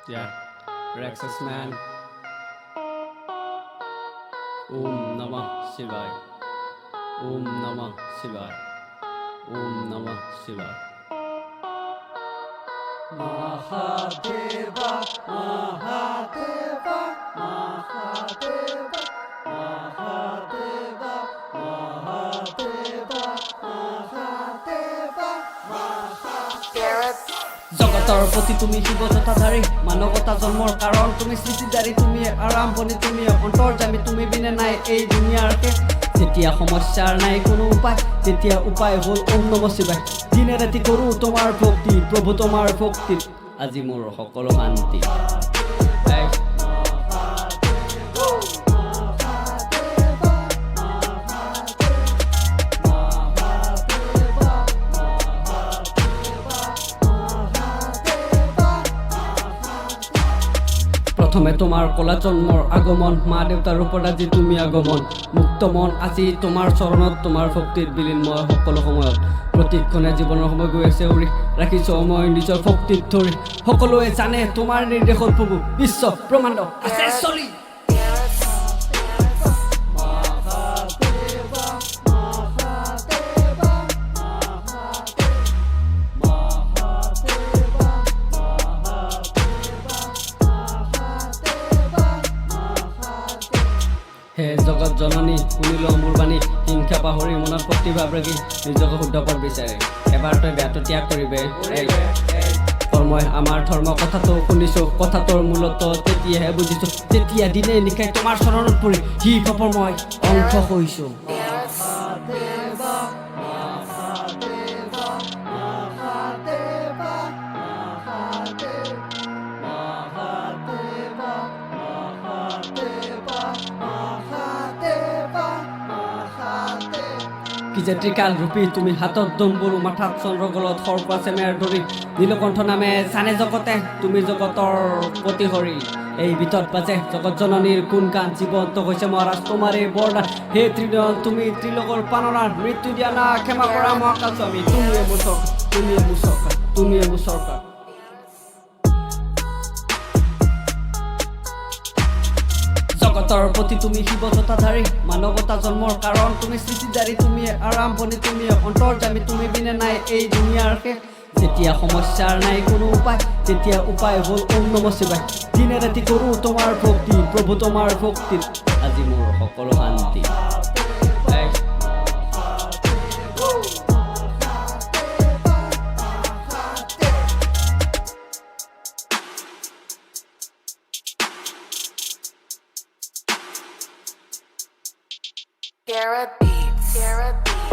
Yeah, Rexus man. Om Namah Shivaya. Om Namah Shivaya. Om Namah Shivaya. Mahadeva, Mahadeva, Mahadeva, Mahadeva, Mahadeva, Mahadeva, Mahadeva. জগতৰ প্ৰতি তুমি শিৱজতাধাৰী মানৱতা জন্মৰ কাৰণ তুমি সৃষ্টিদাৰী তুমি আৰম্ভণি তুমি অন্তৰ্যামী তুমি বিনে নাই এই দুনিয়াৰ শেষ যেতিয়া সমস্যাৰ নাই কোনো উপায় তেতিয়া উপায় হ'ল ওম নমঃ শিৱায় দিনে ৰাতি কৰোঁ তোমাৰ ভক্তি প্ৰভু তোমাৰ ভক্তিত আজি মোৰ সকলো শান্তি প্ৰথমে তোমাৰ কলা জন্মৰ আগমন মা দেউতাৰ ৰূপত আজি তুমি আগমন মুক্ত মন আজি তোমাৰ চৰণত তোমাৰ ভক্তিত বিলীন মই সকলো সময়ত প্ৰতিক্ষণে জীৱনৰ সময় গৈ আছে উৰি ৰাখিছো মই নিজৰ ভক্তিত ধৰি সকলোৱে জানে তোমাৰ নিৰ্দেশত প্ৰভু বিশ্ব ব্ৰহ্মাণ্ড আছে চলি হে জগত জননী শুনিল মোৰ বাণী হিংসা পাহৰি মনত প্ৰতিভাৱ ৰাখি নিজকে শুদ্ধ পথ বিচাৰে এবাৰ তই বেয়াটো ত্যাগ কৰিবে কৰ্মই আমাৰ ধৰ্ম কথাটো শুনিছো কথাটোৰ মূলত তেতিয়াহে বুজিছো তেতিয়া দিনে নিশাই তোমাৰ চৰণত পৰি সি পাপৰ মই অংশ হৈছো কি যে ত্ৰিকাল ৰূপী তুমি হাতত দম্বৰু মাথাত চন্দ্ৰ গলত সৰ্প আছে মেৰ ধৰি নীলকণ্ঠ নামে জানে জগতে তুমি জগতৰ পতি হৰি এই ভিতৰত বাজে জগত জননীৰ কোন গান জীৱন্ত হৈছে মহাৰাজ তোমাৰে বৰদান হে ত্ৰিনয়ন তুমি ত্ৰিলোকৰ পালনাৰ মৃত্যু দিয়া না ক্ষমা কৰা মহাকাল স্বামী তুমিয়ে মোৰ চৰকাৰ তুমিয়ে মোৰ চৰকাৰ তুমিয়ে মোৰ চৰকাৰ জগতৰ প্ৰতি তুমি শিৱজতাধাৰী মানৱতা জন্মৰ কাৰণ তুমি সৃষ্টিদাৰী তুমি আৰম্ভণি তুমি অন্তৰ্যামী তুমি বিনে নাই এই দুনিয়াৰ শেষ যেতিয়া সমস্যাৰ নাই কোনো উপায় তেতিয়া উপায় হ'ল ওম নমঃ শিৱায় দিনে ৰাতি কৰোঁ তোমাৰ ভক্তি প্ৰভু তোমাৰ ভক্তিত আজি মোৰ সকলো শান্তি Garrett Beats.